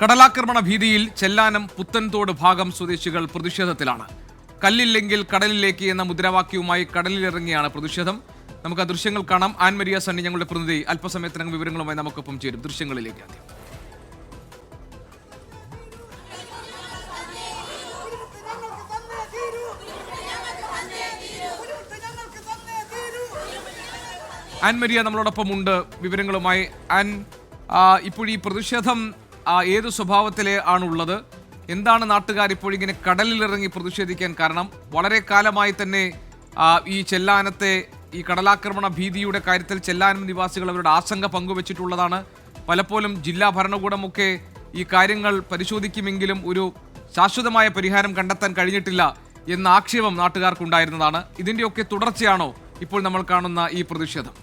കടലാക്രമണ ഭീതിയിൽ ചെല്ലാനം പുത്തൻതോട് ഭാഗം സ്വദേശികൾ പ്രതിഷേധത്തിലാണ്. കല്ലില്ലെങ്കിൽ കടലിലേക്ക് എന്ന മുദ്രാവാക്യവുമായി കടലിലിറങ്ങിയാണ് പ്രതിഷേധം. നമുക്ക് ആ ദൃശ്യങ്ങൾ കാണാം. ആൻ മരിയ സണ്ണി, ഞങ്ങളുടെ പ്രതിനിധി, അല്പസമയത്തിനകം വിവരങ്ങളുമായി നമുക്കൊപ്പം ചേരും. ദൃശ്യങ്ങളിലേക്ക് ആദ്യം. ആൻ മരിയ നമ്മളോടൊപ്പം ഉണ്ട് വിവരങ്ങളുമായി. ആൻ, ഇപ്പോൾ ഈ പ്രതിഷേധം ഏത് സ്വഭാവത്തിലെ ആണുള്ളത്? എന്താണ് നാട്ടുകാർ ഇപ്പോൾ ഇങ്ങനെ കടലിലിറങ്ങി പ്രതിഷേധിക്കാൻ കാരണം? വളരെ കാലമായി തന്നെ ഈ ചെല്ലാനത്തെ ഈ കടലാക്രമണ ഭീതിയുടെ കാര്യത്തിൽ ചെല്ലാനം നിവാസികൾ അവരുടെ ആശങ്ക പങ്കുവച്ചിട്ടുള്ളതാണ്. പലപ്പോഴും ജില്ലാ ഭരണകൂടമൊക്കെ ഈ കാര്യങ്ങൾ പരിശോധിക്കുമെങ്കിലും ഒരു ശാശ്വതമായ പരിഹാരം കണ്ടെത്താൻ കഴിഞ്ഞിട്ടില്ല എന്ന ആക്ഷേപം നാട്ടുകാർക്കുണ്ടായിരുന്നതാണ്. ഇതിൻ്റെയൊക്കെ തുടർച്ചയാണോ ഇപ്പോൾ നമ്മൾ കാണുന്ന ഈ പ്രതിഷേധം?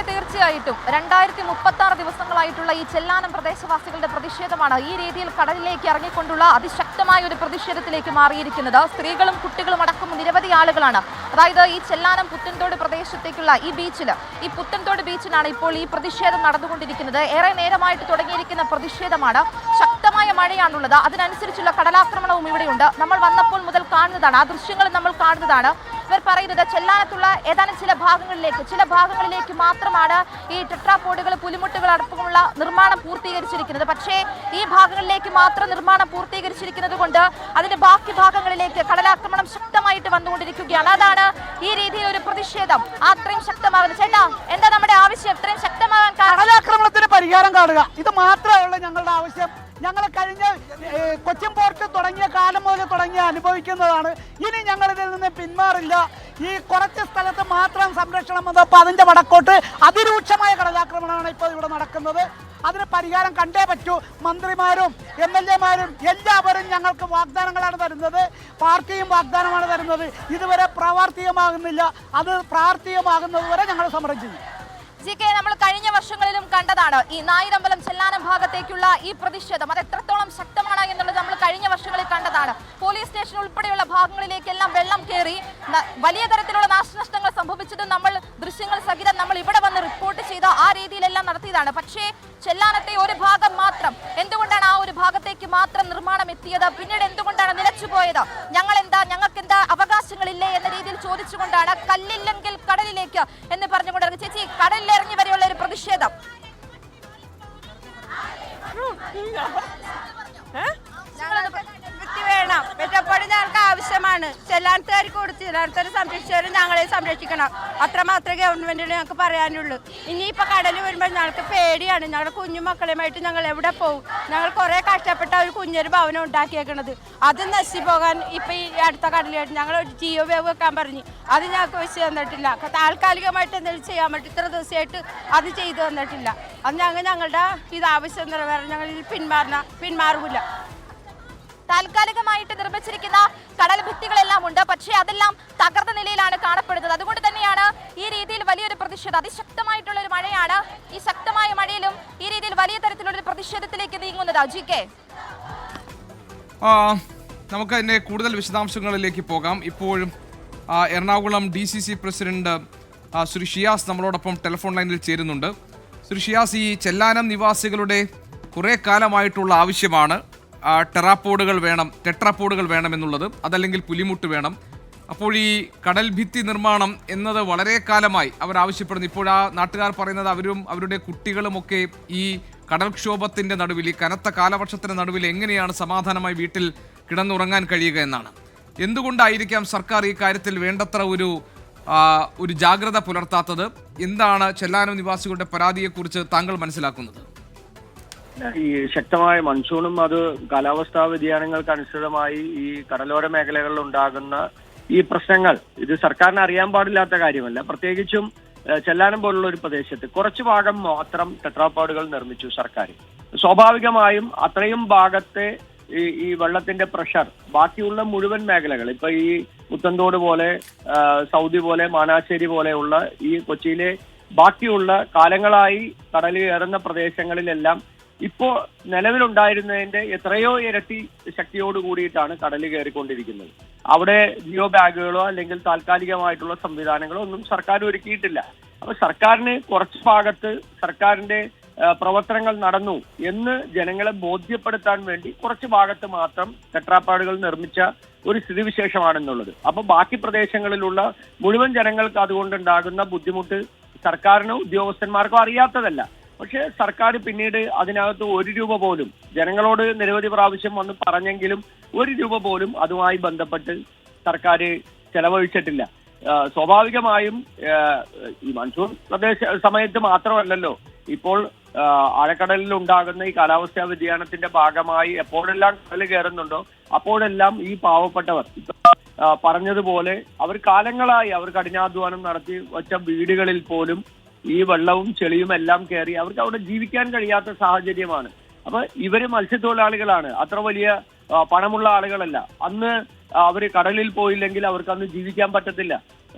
തീർച്ചയായിട്ടും 2036 ദിവസങ്ങളായിട്ടുള്ള ഈ ചെല്ലാനം പ്രദേശവാസികളുടെ പ്രതിഷേധമാണ് ഈ രീതിയിൽ കടലിലേക്ക് ഇറങ്ങിക്കൊണ്ടുള്ള അതിശക്തമായ ഒരു പ്രതിഷേധത്തിലേക്ക് മാറിയിരിക്കുന്നത്. സ്ത്രീകളും കുട്ടികളും അടക്കം നിരവധി ആളുകളാണ്. അതായത് ഈ ചെല്ലാനം പുത്തൻതോട് പ്രദേശത്തേക്കുള്ള ഈ ബീച്ചിൽ, ഈ പുത്തൻതോട് ബീച്ചിലാണ് ഇപ്പോൾ ഈ പ്രതിഷേധം നടന്നുകൊണ്ടിരിക്കുന്നത്. ഏറെ നേരമായിട്ട് തുടങ്ങിയിരിക്കുന്ന പ്രതിഷേധമാണ്. ശക്തമായ മഴയാണുള്ളത്, അതിനനുസരിച്ചുള്ള കടലാക്രമണവും ഇവിടെയുണ്ട്. നമ്മൾ വന്നപ്പോൾ മുതൽ കാണുന്നതാണ്, ആ ദൃശ്യങ്ങൾ നമ്മൾ കാണുന്നതാണ്. ഇവർ പറയുന്നത് ചെല്ലാനത്തുള്ള ഏതാനും ചില ഭാഗങ്ങളിലേക്ക് മാത്രമാണ് ഈ ടെട്രാപോഡുകൾ, പുലിമുട്ടുകൾ അടക്കമുള്ള നിർമ്മാണം പൂർത്തീകരിച്ചിരിക്കുന്നത്. പക്ഷേ ഈ ഭാഗങ്ങളിലേക്ക് മാത്രം നിർമ്മാണം പൂർത്തീകരിച്ചിരിക്കുന്നത് കൊണ്ട് അതിന്റെ ബാക്കി ഭാഗങ്ങളിലേക്ക് കടലാക്രമണം ശക്തമായിട്ട് വന്നുകൊണ്ടിരിക്കുകയാണ്. അതാണ് ഈ രീതിയിൽ ഒരു പ്രതിഷേധം അത്രയും ശക്തമാകുന്നത്. ചേട്ടാ, എന്താ നമ്മുടെ ആവശ്യം ഇത്രയും ശക്തമാകാൻ? കടലാക്രമണത്തിന് പരിഹാരം കാണുക, ഇത് മാത്രമേ ഞങ്ങളുടെ ആവശ്യം. ഞങ്ങൾ കഴിഞ്ഞ കൊച്ചിൻ പോർട്ട് തുടങ്ങിയ കാലം മുതൽ അനുഭവിക്കുന്നതാണ്. ഇനി ഞങ്ങൾ ഇതിൽ നിന്ന് പിന്മാറില്ല. ഈ കുറച്ച് സ്ഥലത്ത് മാത്രം സംരക്ഷണം വന്നപ്പോൾ അതിൻ്റെ വടക്കോട്ട് അതിരൂക്ഷമായ കടലാക്രമണമാണ് ഇപ്പോൾ ഇവിടെ നടക്കുന്നത്. അതിന് പരിഹാരം കണ്ടേ പറ്റൂ. മന്ത്രിമാരും MLA മാരും എല്ലാവരും ഞങ്ങൾക്ക് വാഗ്ദാനങ്ങളാണ് തരുന്നത്, പാർട്ടിയും വാഗ്ദാനമാണ് തരുന്നത്. ഇതുവരെ പ്രാവർത്തികമാകുന്നില്ല. അത് പ്രാവർത്തികമാകുന്നത് വരെ ഞങ്ങൾ സമരം ചെയ്യും. നമ്മൾ കഴിഞ്ഞ വർഷങ്ങളിലും കണ്ടതാണ് ഈ നായിരമ്പലം ചെല്ലാനം ഭാഗത്തേക്കുള്ള ഈ പ്രതിഷേധം. അത് എത്രത്തോളം ശക്തമാണ് എന്നുള്ളത് നമ്മൾ കഴിഞ്ഞ വർഷങ്ങളിൽ കണ്ടതാണ്. പോലീസ് സ്റ്റേഷൻ ഉൾപ്പെടെയുള്ള ഭാഗങ്ങളിലേക്കെല്ലാം വെള്ളം കയറി വലിയ തരത്തിലുള്ള നാശനഷ്ടങ്ങൾ സംഭവിച്ചത് നമ്മൾ ദൃശ്യങ്ങൾ സഹിതം നമ്മൾ ഇവിടെ വന്ന് റിപ്പോർട്ട് ചെയ്ത ആ രീതിയിലെല്ലാം നടത്തിയതാണ്. പക്ഷേ ചെല്ലാനത്തെ ഒരു ഭാഗം മാത്രം, എന്തുകൊണ്ടാണ് ആ ഒരു ഭാഗത്തേക്ക് മാത്രം നിർമ്മാണം എത്തിയത്? പിന്നീട് എന്തുകൊണ്ടാണ് നിലച്ചുപോയത്? ഞങ്ങൾക്ക് എന്താ അവകാശങ്ങളില്ലേ എന്ന രീതിയിൽ ചോദിച്ചുകൊണ്ടാണ് കല്ലില്ലെങ്കിൽ കടലിലേക്ക് എന്ന് പറഞ്ഞുകൊണ്ട് ചേച്ചി കടലിലിറങ്ങി വരെയുള്ള ഒരു പ്രതിഷേധം. വേണം വെറ്റപ്പാട് ഞങ്ങൾക്ക് ആവശ്യമാണ്. ചെല്ലാനത്തുകാർക്ക് കൊടുത്ത് ചെല്ലാനത്തുകാരെ സംരക്ഷിച്ചവരും ഞങ്ങളെ സംരക്ഷിക്കണം. അത്രമാത്രമേ ഗവൺമെന്റിന് ഞങ്ങൾക്ക് പറയാനുള്ളൂ. ഇനിയിപ്പോൾ കടലിൽ വരുമ്പോൾ ഞങ്ങൾക്ക് പേടിയാണ്. ഞങ്ങളുടെ കുഞ്ഞു മക്കളുമായിട്ട് ഞങ്ങൾ എവിടെ പോകും? ഞങ്ങൾ കുറേ കഷ്ടപ്പെട്ട ഒരു കുഞ്ഞൊരു ഭവനം ഉണ്ടാക്കിയേക്കണത്, അത് നശിച്ചു പോകാൻ ഇപ്പം ഈ അടുത്ത കടലിലായിട്ട് ഞങ്ങൾ ഒരു ജിയോ വേവ് വെക്കാൻ പറഞ്ഞു. അത് ഞങ്ങൾക്ക് വെച്ച് തന്നിട്ടില്ല. താൽക്കാലികമായിട്ട് എന്തെങ്കിലും ചെയ്യാൻ പറ്റും, ഇത്ര ദിവസമായിട്ട് അത് ചെയ്തു തന്നിട്ടില്ല. അത് ഞങ്ങളുടെ ഇത് ആവശ്യം നിറവേറാൻ ഞങ്ങൾ പിന്മാറില്ല. താൽക്കാലികമായിട്ട് നിർമ്മിച്ചിരിക്കുന്ന കടൽ ഭിത്തികളെല്ലാം ഉണ്ട്, പക്ഷേ അതെല്ലാം തകർന്ന നിലയിലാണ് കാണപ്പെടുന്നത്. അതുകൊണ്ട് തന്നെയാണ് ഈ രീതിയിൽ വലിയൊരു പ്രതിഷേധം. അതിശക്തമായിട്ടുള്ള ഒരു മഴയാണ്. ഈ ശക്തമായ മഴയിലും ഈ രീതിയിൽ വലിയ തരത്തിലുള്ള പ്രതിഷേധത്തിലേക്ക് നീങ്ങുന്നത്. GK, നമുക്ക് അതിൻ്റെ കൂടുതൽ വിശദാംശങ്ങളിലേക്ക് പോകാം. ഇപ്പോഴും എറണാകുളം DCC പ്രസിഡന്റ് ശ്രീ ഷിയാസ് നമ്മളോടൊപ്പം ടെലിഫോൺ ലൈനിൽ ചേരുന്നുണ്ട്. ശ്രീ ഷിയാസ്, ഈ ചെല്ലാനം നിവാസികളുടെ കുറേ കാലമായിട്ടുള്ള ആവശ്യമാണ് ടെട്രാപോഡുകൾ വേണം എന്നുള്ളത്, അതല്ലെങ്കിൽ പുലിമുട്ട് വേണം. അപ്പോൾ ഈ കടൽ ഭിത്തി നിർമ്മാണം എന്നത് വളരെ കാലമായി അവർ ആവശ്യപ്പെടുന്നു. ഇപ്പോൾ ആ നാട്ടുകാർ പറയുന്നത് അവരും അവരുടെ കുട്ടികളുമൊക്കെ ഈ കടൽക്ഷോഭത്തിൻ്റെ നടുവിൽ, ഈ കനത്ത കാലവർഷത്തിൻ്റെ നടുവിൽ എങ്ങനെയാണ് സമാധാനമായി വീട്ടിൽ കിടന്നുറങ്ങാൻ കഴിയുക എന്നാണ്. എന്തുകൊണ്ടായിരിക്കാം സർക്കാർ ഈ കാര്യത്തിൽ വേണ്ടത്ര ഒരു ജാഗ്രത പുലർത്താത്തത്? എന്താണ് ചെല്ലാനം നിവാസികളുടെ പരാതിയെക്കുറിച്ച് താങ്കൾ മനസ്സിലാക്കുന്നത്? ഈ ശക്തമായ മൺസൂണും അത് കാലാവസ്ഥാ വ്യതിയാനങ്ങൾക്ക് അനുസൃതമായി ഈ കടലോര മേഖലകളിൽ ഉണ്ടാകുന്ന ഈ പ്രശ്നങ്ങൾ ഇത് സർക്കാരിന് അറിയാൻ പാടില്ലാത്ത കാര്യമല്ല. പ്രത്യേകിച്ചും ചെല്ലാനം പോലുള്ള ഒരു പ്രദേശത്ത് കുറച്ചു ഭാഗം മാത്രം ടെട്രാപോഡുകൾ നിർമ്മിച്ചു സർക്കാർ. സ്വാഭാവികമായും അത്രയും ഭാഗത്തെ ഈ വെള്ളത്തിന്റെ പ്രഷർ ബാക്കിയുള്ള മുഴുവൻ മേഖലകൾ, ഇപ്പൊ ഈ പുത്തൻതോട് പോലെ, സൗദി പോലെ, മാനാശ്ശേരി പോലെയുള്ള ഈ കൊച്ചിയിലെ ബാക്കിയുള്ള കാലങ്ങളായി കടലിൽ കയറുന്ന പ്രദേശങ്ങളിലെല്ലാം ഇപ്പോ നിലവിലുണ്ടായിരുന്നതിന്റെ എത്രയോ ഇരട്ടി ശക്തിയോട് കൂടിയിട്ടാണ് കടൽ കയറിക്കൊണ്ടിരിക്കുന്നത്. അവിടെ ജിയോ ബാഗുകളോ അല്ലെങ്കിൽ താൽക്കാലികമായിട്ടുള്ള സംവിധാനങ്ങളോ ഒന്നും സർക്കാർ ഒരുക്കിയിട്ടില്ല. അപ്പൊ സർക്കാരിന് കുറച്ച് ഭാഗത്ത് സർക്കാരിന്റെ പ്രവർത്തനങ്ങൾ നടന്നു എന്ന് ജനങ്ങളെ ബോധ്യപ്പെടുത്താൻ വേണ്ടി കുറച്ച് ഭാഗത്ത് മാത്രം ടെട്രാപാഡുകൾ നിർമ്മിച്ച ഒരു സ്ഥിതിവിശേഷമാണെന്നുള്ളത്. അപ്പൊ ബാക്കി പ്രദേശങ്ങളിലുള്ള മുഴുവൻ ജനങ്ങൾക്ക് അതുകൊണ്ടുണ്ടാകുന്ന ബുദ്ധിമുട്ട് സർക്കാരിനോ ഉദ്യോഗസ്ഥന്മാർക്കോ അറിയാത്തതല്ല. പക്ഷെ സർക്കാർ പിന്നീട് അതിനകത്ത് 1 രൂപ പോലും ജനങ്ങളോട് നിരവധി പ്രാവശ്യം വന്ന് പറഞ്ഞെങ്കിലും 1 രൂപ പോലും അതുമായി ബന്ധപ്പെട്ട് സർക്കാർ ചെലവഴിച്ചിട്ടില്ല. സ്വാഭാവികമായും ഈ മൺസൂൺ സമയത്ത് മാത്രമല്ലല്ലോ, ഇപ്പോൾ ആഴക്കടലിൽ ഉണ്ടാകുന്ന ഈ കാലാവസ്ഥാ വ്യതിയാനത്തിന്റെ ഭാഗമായി എപ്പോഴെല്ലാം കടൽ കയറുന്നുണ്ടോ അപ്പോഴെല്ലാം ഈ പാവപ്പെട്ടവർ പറഞ്ഞതുപോലെ അവർ കാലങ്ങളായി അവർ കഠിനാധ്വാനം നടത്തി വച്ച വീടുകളിൽ പോലും ഈ വെള്ളവും ചെളിയും എല്ലാം കയറി അവർക്ക് അവിടെ ജീവിക്കാൻ കഴിയാത്ത സാഹചര്യമാണ്. അപ്പൊ ഇവര് മത്സ്യത്തൊഴിലാളികളാണ്, അത്ര വലിയ പണമുള്ള ആളുകളല്ല. അന്ന് അവര് കടലിൽ പോയില്ലെങ്കിൽ അവർക്ക് അന്ന് ജീവിക്കാൻ പറ്റത്തില്ല.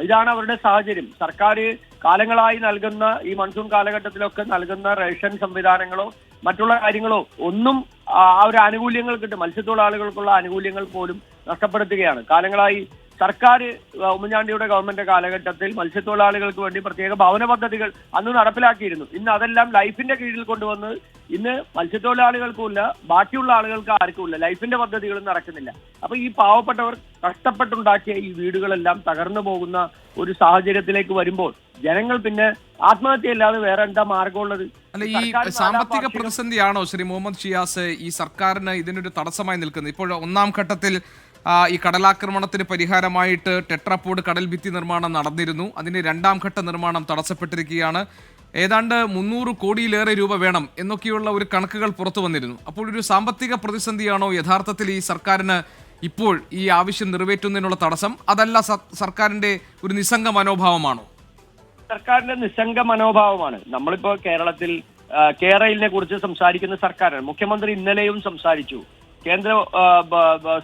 ഇതാണ് അവരുടെ സാഹചര്യം. സർക്കാർ കാലങ്ങളായി നൽകുന്ന ഈ മൺസൂൺ കാലഘട്ടത്തിലൊക്കെ നൽകുന്ന റേഷൻ സംവിധാനങ്ങളോ മറ്റുള്ള കാര്യങ്ങളോ ഒന്നും ആ ഒരു ആനുകൂല്യങ്ങൾ കിട്ടും, മത്സ്യത്തൊഴിലാളികൾക്കുള്ള ആനുകൂല്യങ്ങൾ പോലും നഷ്ടപ്പെടുത്തുകയാണ്. കാലങ്ങളായി സർക്കാർ ഉമ്മൻചാണ്ടിയുടെ ഗവൺമെന്റ് കാലഘട്ടത്തിൽ മത്സ്യത്തൊഴിലാളികൾക്ക് വേണ്ടി പ്രത്യേക ഭവന പദ്ധതികൾ അന്ന് നടപ്പിലാക്കിയിരുന്നു. ഇന്ന് അതെല്ലാം ലൈഫിന്റെ കീഴിൽ കൊണ്ടുവന്ന് ഇന്ന് മത്സ്യത്തൊഴിലാളികൾക്കുമില്ല, ബാക്കിയുള്ള ആളുകൾക്ക് ആർക്കുമില്ല, ലൈഫിന്റെ പദ്ധതികളും നടക്കുന്നില്ല. അപ്പൊ ഈ പാവപ്പെട്ടവർ കഷ്ടപ്പെട്ടുണ്ടാക്കിയ ഈ വീടുകളെല്ലാം തകർന്നു പോകുന്ന ഒരു സാഹചര്യത്തിലേക്ക് വരുമ്പോൾ ജനങ്ങൾ പിന്നെ ആത്മഹത്യയല്ലാതെ വേറെ എന്താ മാർഗമുള്ളത്? അല്ല, ഈ സാമ്പത്തിക പ്രതിസന്ധിയാണോ ശ്രീ മുഹമ്മദ് ഷിയാസ് ഈ സർക്കാരിന് ഇതിനൊരു തടസ്സമായി നിൽക്കുന്നത്? ഇപ്പോൾ ഒന്നാം ഘട്ടത്തിൽ ഈ കടലാക്രമണത്തിന് പരിഹാരമായിട്ട് ടെട്രാപോഡ് കടൽ ഭിത്തി നിർമ്മാണം നടന്നിരുന്നു. അതിന്റെ 2ാം ഘട്ട നിർമ്മാണം തടസ്സപ്പെട്ടിരിക്കുകയാണ്. ഏതാണ്ട് 300 കോടിയിലേറെ രൂപ വേണം എന്നൊക്കെയുള്ള ഒരു കണക്കുകൾ പുറത്തു വന്നിരുന്നു. അപ്പോൾ ഒരു സാമ്പത്തിക പ്രതിസന്ധിയാണോ യഥാർത്ഥത്തിൽ ഈ സർക്കാരിന് ഇപ്പോൾ ഈ ആവശ്യം നിറവേറ്റുന്നതിനുള്ള തടസ്സം? അതല്ല സർക്കാരിന്റെ ഒരു നിസ്സംഗ മനോഭാവമാണോ? സർക്കാരിന്റെ നിസ്സംഗ മനോഭാവമാണ്. നമ്മളിപ്പോ കേരളത്തിൽ കേരളിനെ കുറിച്ച് സംസാരിക്കുന്ന സർക്കാരാണ്. മുഖ്യമന്ത്രി ഇന്നലെയും സംസാരിച്ചു. കേന്ദ്ര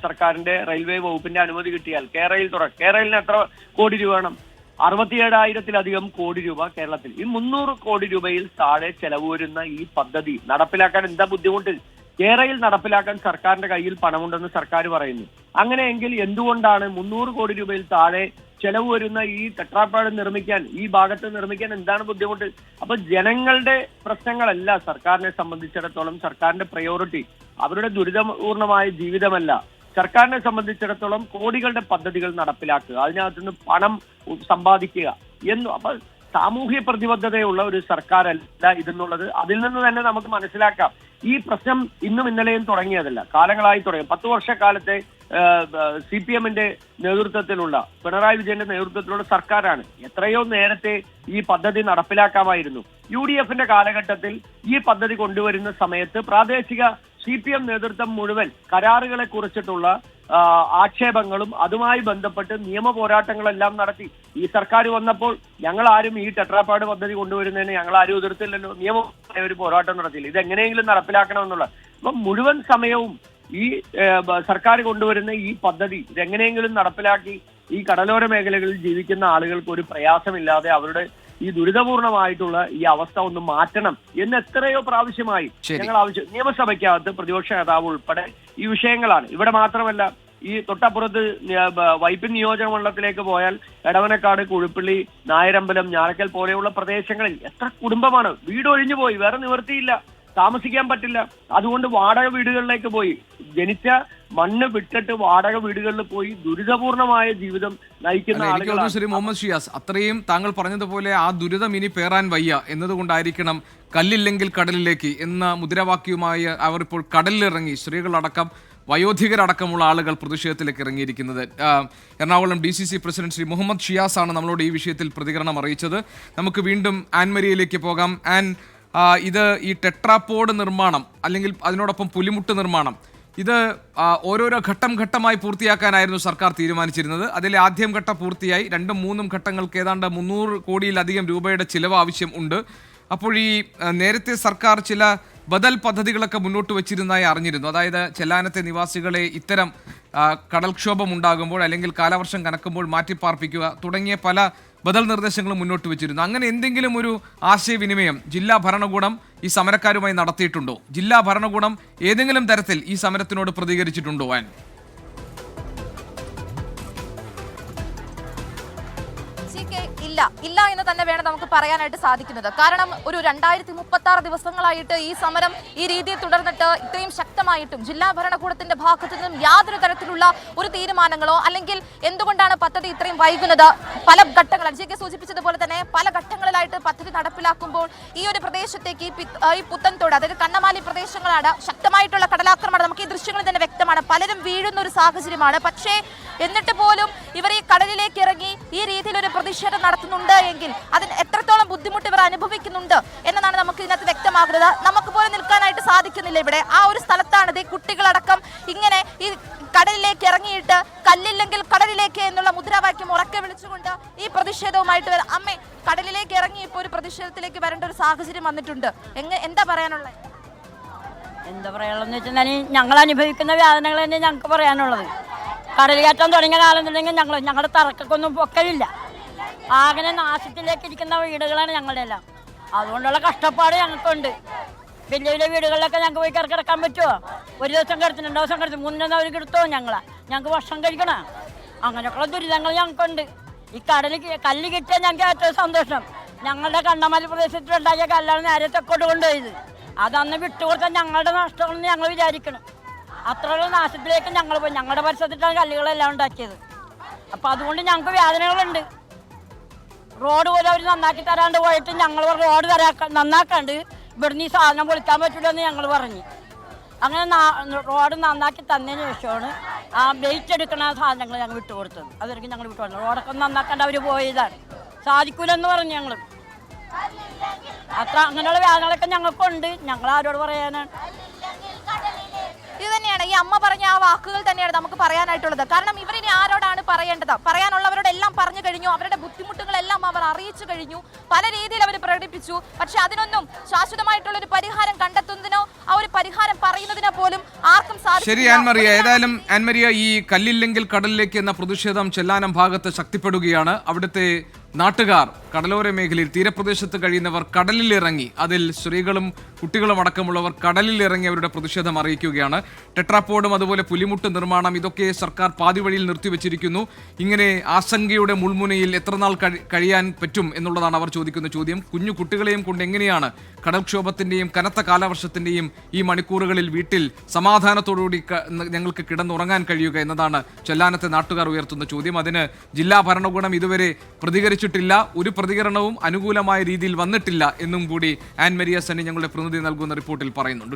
സർക്കാരിന്റെ റെയിൽവേ വകുപ്പിന്റെ അനുമതി കിട്ടിയാൽ കേരളിന് എത്ര കോടി രൂപ വേണം? 67,000-ലധികം കോടി രൂപ കേരളത്തിൽ. ഈ 300 കോടി രൂപയിൽ താഴെ ചെലവ് വരുന്ന ഈ പദ്ധതി നടപ്പിലാക്കാൻ എന്താ ബുദ്ധിമുട്ട്? കേരളയിൽ നടപ്പിലാക്കാൻ സർക്കാരിന്റെ കയ്യിൽ പണമുണ്ടെന്ന് സർക്കാർ പറയുന്നു. അങ്ങനെയെങ്കിൽ എന്തുകൊണ്ടാണ് 300 കോടി രൂപയിൽ താഴെ ചെലവ് വരുന്ന ഈ ടെട്രാപാഡ് നിർമ്മിക്കാൻ, ഈ ഭാഗത്ത് നിർമ്മിക്കാൻ എന്താണ് ബുദ്ധിമുട്ട്? അപ്പൊ ജനങ്ങളുടെ പ്രശ്നങ്ങളല്ല സർക്കാരിനെ സംബന്ധിച്ചിടത്തോളം സർക്കാരിന്റെ പ്രയോറിറ്റി. അവരുടെ ദുരിതപൂർണമായ ജീവിതമല്ല. സർക്കാരിനെ സംബന്ധിച്ചിടത്തോളം കോടികളുടെ പദ്ധതികൾ നടപ്പിലാക്കുക, അതിനകത്തുനിന്ന് പണം സമ്പാദിക്കുക എന്നു. അപ്പൊ സാമൂഹ്യ പ്രതിബദ്ധതയുള്ള ഒരു സർക്കാരല്ല ഇതെന്നുള്ളത് അതിൽ നിന്ന് തന്നെ നമുക്ക് മനസ്സിലാക്കാം. ഈ പ്രശ്നം ഇന്നും ഇന്നലെയും തുടങ്ങിയതല്ല, കാലങ്ങളായി തുടങ്ങി. 10 വർഷക്കാലത്തെ CPM-ന്റെ നേതൃത്വത്തിലുള്ള പിണറായി വിജയന്റെ നേതൃത്വത്തിലുള്ള സർക്കാരാണ്. എത്രയോ നേരത്തെ ഈ പദ്ധതി നടപ്പിലാക്കാമായിരുന്നു. UDF-ന്റെ കാലഘട്ടത്തിൽ ഈ പദ്ധതി കൊണ്ടുവരുന്ന സമയത്ത് പ്രാദേശിക CPM നേതൃത്വം മുഴുവൻ കരാറുകളെ കുറിച്ചിട്ടുള്ള ആക്ഷേപങ്ങളും അതുമായി ബന്ധപ്പെട്ട് നിയമ പോരാട്ടങ്ങളെല്ലാം നടത്തി. ഈ സർക്കാർ വന്നപ്പോൾ ഞങ്ങൾ ആരും ഈ ടെട്രാപാഡ് പദ്ധതി കൊണ്ടുവരുന്നതിന് ഞങ്ങൾ ആരും എതിർത്തില്ലല്ലോ, നിയമമായ ഒരു പോരാട്ടം നടത്തിയില്ല. ഇത് എങ്ങനെയെങ്കിലും നടപ്പിലാക്കണമെന്നുള്ള. അപ്പം മുഴുവൻ സമയവും ഈ സർക്കാർ കൊണ്ടുവരുന്ന ഈ പദ്ധതി ഇതെങ്ങനെയെങ്കിലും നടപ്പിലാക്കി ഈ കടലോര മേഖലകളിൽ ജീവിക്കുന്ന ആളുകൾക്ക് ഒരു പ്രയാസമില്ലാതെ അവരുടെ ഈ ദുരിതപൂർണമായിട്ടുള്ള ഈ അവസ്ഥ ഒന്ന് മാറ്റണം എന്ന് എത്രയോ പ്രാവശ്യമായി ഞങ്ങൾ ആവശ്യം. നിയമസഭയ്ക്കകത്ത് പ്രതിപക്ഷ നേതാവ് ഉൾപ്പെടെ ഈ വിഷയങ്ങളാണ്. ഇവിടെ മാത്രമല്ല, ഈ തൊട്ടപ്പുറത്ത് വൈപ്പിൻ നിയോജക മണ്ഡലത്തിലേക്ക് പോയാൽ എടവനക്കാട്, കുഴുപ്പള്ളി, നായരമ്പലം, ഞാറക്കൽ പോലെയുള്ള പ്രദേശങ്ങളിൽ എത്ര കുടുംബമാണ് വീട് ഒഴിഞ്ഞു പോയി, വേറെ നിവൃത്തിയില്ല, താമസിക്കാൻ പറ്റില്ല. അതുകൊണ്ട് വാടക വീടുകളിലേക്ക് പോയി, ജനിച്ച മണ്ണ് വിട്ടിട്ട് വാടക വീടുകളിൽ പോയി ദുരിതപൂർണമായ ജീവിതം നയിക്കുന്ന ആളുകളാണ്. ശ്രീ മുഹമ്മദ് ഷിയാസ്, അത്രയും താങ്കൾ പറഞ്ഞതുപോലെ ആ ദുരിതം ഇനി പേറാൻ വയ്യ എന്നതുകൊണ്ടായിരിക്കണം കല്ലില്ലെങ്കിൽ കടലിലേക്ക് എന്ന മുദ്രാവാക്യവുമായി അവർ ഇപ്പോൾ കടലിലിറങ്ങി, സ്ത്രീകളടക്കം വയോധികരടക്കമുള്ള ആളുകൾ പ്രതിഷേധത്തിലേക്ക് ഇറങ്ങിയിരിക്കുന്നത്. എറണാകുളം DCC പ്രസിഡന്റ് ശ്രീ മുഹമ്മദ് ഷിയാസ് ആണ് നമ്മളോട് ഈ വിഷയത്തിൽ പ്രതികരണം അറിയിച്ചത്. നമുക്ക് വീണ്ടും ആൻമരിയയിലേക്ക് പോകാം. ഇത് ഈ ടെട്രാപോഡ് നിർമ്മാണം അല്ലെങ്കിൽ അതിനോടൊപ്പം പുലിമുട്ട് നിർമ്മാണം ഇത് ഓരോരോ ഘട്ടമായി പൂർത്തിയാക്കാനായിരുന്നു സർക്കാർ തീരുമാനിച്ചിരുന്നത്. അതിലെ ആദ്യം ഘട്ടം പൂർത്തിയായി. 2ഉം 3ഉം ഘട്ടങ്ങൾക്ക് ഏതാണ്ട് 300 കോടിയിലധികം രൂപയുടെ ചിലവ് ആവശ്യം ഉണ്ട്. അപ്പോൾ ഈ നേരത്തെ സർക്കാർ ചില ബദൽ പദ്ധതികളൊക്കെ മുന്നോട്ട് വെച്ചിരുന്നതായി അറിഞ്ഞിരുന്നു. അതായത് ചെല്ലാനത്തെ നിവാസികളെ ഇത്തരം കടൽക്ഷോഭം ഉണ്ടാകുമ്പോൾ അല്ലെങ്കിൽ കാലവർഷം കനക്കുമ്പോൾ മാറ്റിപ്പാർപ്പിക്കുക തുടങ്ങിയ പല ബദൽ നിർദ്ദേശങ്ങളും മുന്നോട്ട് വെച്ചിരുന്നു. അങ്ങനെ എന്തെങ്കിലും ഒരു ആശയവിനിമയം ജില്ലാ ഭരണകൂടം ഈ സമരക്കാരുമായി നടത്തിയിട്ടുണ്ടോ? ജില്ലാ ഭരണകൂടം ഏതെങ്കിലും തരത്തിൽ ഈ സമരത്തിനോട് പ്രതികരിച്ചിട്ടുണ്ടോ? ഇല്ല, ഇല്ല എന്ന് തന്നെ വേണം നമുക്ക് പറയാനായിട്ട് സാധിക്കുന്നത്. കാരണം ഒരു 2036 ദിവസങ്ങളായിട്ട് ഈ സമരം ഈ രീതിയിൽ തുടർന്നിട്ട് ഇത്രയും ശക്തമായിട്ടും ജില്ലാ ഭരണകൂടത്തിന്റെ ഭാഗത്തു നിന്നും യാതൊരു തരത്തിലുള്ള ഒരു തീരുമാനങ്ങളോ അല്ലെങ്കിൽ എന്തുകൊണ്ടാണ് പദ്ധതി ഇത്രയും വൈകുന്നത്, പല ഘട്ടങ്ങൾ അജയ്ക്ക് സൂചിപ്പിച്ചതുപോലെ തന്നെ പല ഘട്ടങ്ങളിലായിട്ട് പദ്ധതി നടപ്പിലാക്കുമ്പോൾ ഈ ഒരു പ്രദേശത്തേക്ക് ഈ പുത്തൻതോട് അതായത് കണ്ണമാലി പ്രദേശങ്ങളാണ് ശക്തമായിട്ടുള്ള കടലാക്രമണം നമുക്ക് ഈ ദൃശ്യങ്ങളിൽ തന്നെ വ്യക്തമാണ്. പലരും വീഴുന്ന ഒരു സാഹചര്യമാണ്. പക്ഷേ എന്നിട്ട് പോലും ഇവർ ഈ കടലിലേക്ക് ഇറങ്ങി ഈ രീതിയിൽ ഒരു പ്രതിഷേധം നടത്തുന്നുണ്ട് എങ്കിൽ അതിന് എത്രത്തോളം ബുദ്ധിമുട്ട് ഇവർ അനുഭവിക്കുന്നുണ്ട് എന്നതാണ് നമുക്ക് ഇതിനകത്ത് വ്യക്തമാകുന്നത്. നമുക്ക് പോലും നിൽക്കാനായിട്ട് സാധിക്കുന്നില്ല ഇവിടെ. ആ ഒരു സ്ഥലത്താണ് കുട്ടികളടക്കം ഇങ്ങനെ ഈ കടലിലേക്ക് ഇറങ്ങിയിട്ട് കല്ലില്ലെങ്കിൽ കടലിലേക്ക് എന്നുള്ള മുദ്രാവാക്യം ഉറക്കെ വിളിച്ചുകൊണ്ട് ഈ പ്രതിഷേധവുമായിട്ട് അമ്മേ കടലിലേക്ക് ഇറങ്ങി ഇപ്പോൾ ഒരു പ്രതിഷേധത്തിലേക്ക് വരേണ്ട ഒരു സാഹചര്യം വന്നിട്ടുണ്ട്. എന്താ പറയാനുള്ളത്? എന്താ പറയാനുള്ളതെന്ന് വെച്ചാൽ ഞങ്ങൾ അനുഭവിക്കുന്ന വേദനകൾ തന്നെ ഞങ്ങൾക്ക് പറയാനുള്ളത്. കടൽ കയറ്റാൻ തുടങ്ങിയ കാലം തുടങ്ങി ഞങ്ങളുടെ തറക്കൊന്നും പൊക്കലില്ല. ആകെ നാശത്തിലേക്ക് ഇരിക്കുന്ന വീടുകളാണ് ഞങ്ങളുടെ എല്ലാം. അതുകൊണ്ടുള്ള കഷ്ടപ്പാട് ഞങ്ങൾക്കുണ്ട്. വലിയ വലിയ വീടുകളിലൊക്കെ ഞങ്ങൾക്ക് പോയി കിടക്കാൻ പറ്റുമോ? ഒരു ദിവസം കിടത്തും, 2 ദിവസം കിടത്തും, 3 ദിവസം അവർ കിടത്തോ? ഞങ്ങൾക്ക് ഭക്ഷണം കഴിക്കണം. അങ്ങനെയൊക്കെയുള്ള ദുരിതങ്ങൾ ഞങ്ങൾക്കുണ്ട്. ഈ കല്ല് കിട്ടിയാൽ ഞങ്ങൾക്ക് ഏറ്റവും സന്തോഷം. ഞങ്ങളുടെ കണ്ണമാലി പ്രദേശത്തിലുണ്ടാക്കിയ കല്ലാണ് നേരെ തെക്കോട്ട് കൊണ്ടുപോയത്. അതന്ന് വിട്ടുകൊടുത്താൽ ഞങ്ങളുടെ നഷ്ടങ്ങളെന്ന് ഞങ്ങൾ വിചാരിക്കണം. അത്രയുള്ള നാശത്തിലേക്ക് ഞങ്ങൾ പോയി. ഞങ്ങളുടെ പരിസരത്തിട്ടാണ് കല്ലുകളെല്ലാം ഉണ്ടാക്കിയത്. അപ്പം അതുകൊണ്ട് ഞങ്ങൾക്ക് വേദനകളുണ്ട്. റോഡ് പോലും അവർ നന്നാക്കി തരാണ്ട് പോയിട്ട് ഞങ്ങൾ റോഡ് നന്നാക്കാണ്ട് ഇവിടുന്ന് ഈ സാധനം പൊളിക്കാൻ പറ്റില്ല എന്ന് ഞങ്ങൾ പറഞ്ഞു. അങ്ങനെ റോഡ് നന്നാക്കി തന്നതിന് ശേഷമാണ് ആ വെയിറ്റ് എടുക്കുന്ന സാധനങ്ങൾ ഞങ്ങൾ വിട്ടുകൊടുത്തത്. അതൊരിക്കും ഞങ്ങൾ വിട്ടുകൊടുത്തത്. റോഡൊക്കെ നന്നാക്കാണ്ട് അവർ പോയതാണ്. സാധിക്കൂലെന്ന് പറഞ്ഞു ഞങ്ങൾ. അങ്ങനെയുള്ള വേദനകളൊക്കെ ഞങ്ങൾക്കുണ്ട്. ഞങ്ങൾ ആരോട് പറയാനാണ്? ഇത് തന്നെയാണ് ഈ അമ്മ പറഞ്ഞ ആ വാക്കുകൾ തന്നെയാണ് നമുക്ക് പറയാനായിട്ടുള്ളത്. കാരണം ഇവരിനി ആരോടാണ് പറയേണ്ടത്? പറയാനുള്ളവരോടെല്ലാം പറഞ്ഞു കഴിഞ്ഞു. അവരുടെ ബുദ്ധിമുട്ടുകളെല്ലാം അവർ അറിയിച്ചു കഴിഞ്ഞു. പല രീതിയിൽ അവർ പ്രകടിപ്പിച്ചു. പക്ഷെ അതിനൊന്നും ശാശ്വതമായിട്ടുള്ള ഒരു പരിഹാരം കണ്ടെത്തുന്നതിനോ ആ ഒരു പരിഹാരം പറയുന്നതിനോ പോലും ആർക്കും സാധിക്കില്ല. ശരി ആൻമറിയ, ഏതായാലും ആൻമറിയ, ഈ കല്ലില്ലെങ്കിൽ കടലിലേക്ക് എന്ന പ്രതിഷേധം ചെല്ലാനം ഭാഗത്ത് ശക്തിപ്പെടുകയാണ്. അവിടുത്തെ നാട്ടുകാർ കടലോര മേഖലയിൽ തീരപ്രദേശത്ത് കഴിയുന്നവർ കടലിലിറങ്ങി, അതിൽ സ്ത്രീകളും കുട്ടികളും അടക്കമുള്ളവർ കടലിലിറങ്ങി അവരുടെ പ്രതിഷേധം അറിയിക്കുകയാണ്. ടെട്രാപ്പോഡും അതുപോലെ പുലിമുട്ട് നിർമ്മാണം ഇതൊക്കെ സർക്കാർ പാതിവഴിയിൽ നിർത്തിവെച്ചിരിക്കുന്നു. ഇങ്ങനെ ആശങ്കയുടെ മുൾമുനയിൽ എത്രനാൾ കഴിയാൻ പറ്റും എന്നുള്ളതാണ് അവർ ചോദിക്കുന്ന ചോദ്യം. കുഞ്ഞു കുട്ടികളെയും കൊണ്ട് എങ്ങനെയാണ് കടൽക്ഷോഭത്തിന്റെയും കനത്ത കാലവർഷത്തിന്റെയും ഈ മണിക്കൂറുകളിൽ വീട്ടിൽ സമാധാനത്തോടുകൂടി ഞങ്ങൾക്ക് കിടന്നുറങ്ങാൻ കഴിയുക എന്നതാണ് ചെല്ലാനത്തെ നാട്ടുകാർ ഉയർത്തുന്ന ചോദ്യം. അതിന് ജില്ലാ ഭരണകൂടം ഇതുവരെ പ്രതികരിച്ചിട്ടില്ല. ഒരു പ്രതികരണവും അനുകൂലമായ രീതിയിൽ വന്നിട്ടില്ല എന്നും കൂടി ആൻ മരിയ സണ്ണി ഞങ്ങളുടെ പ്രതിനിധി നൽകുന്ന റിപ്പോർട്ടിൽ പറയുന്നുണ്ട്.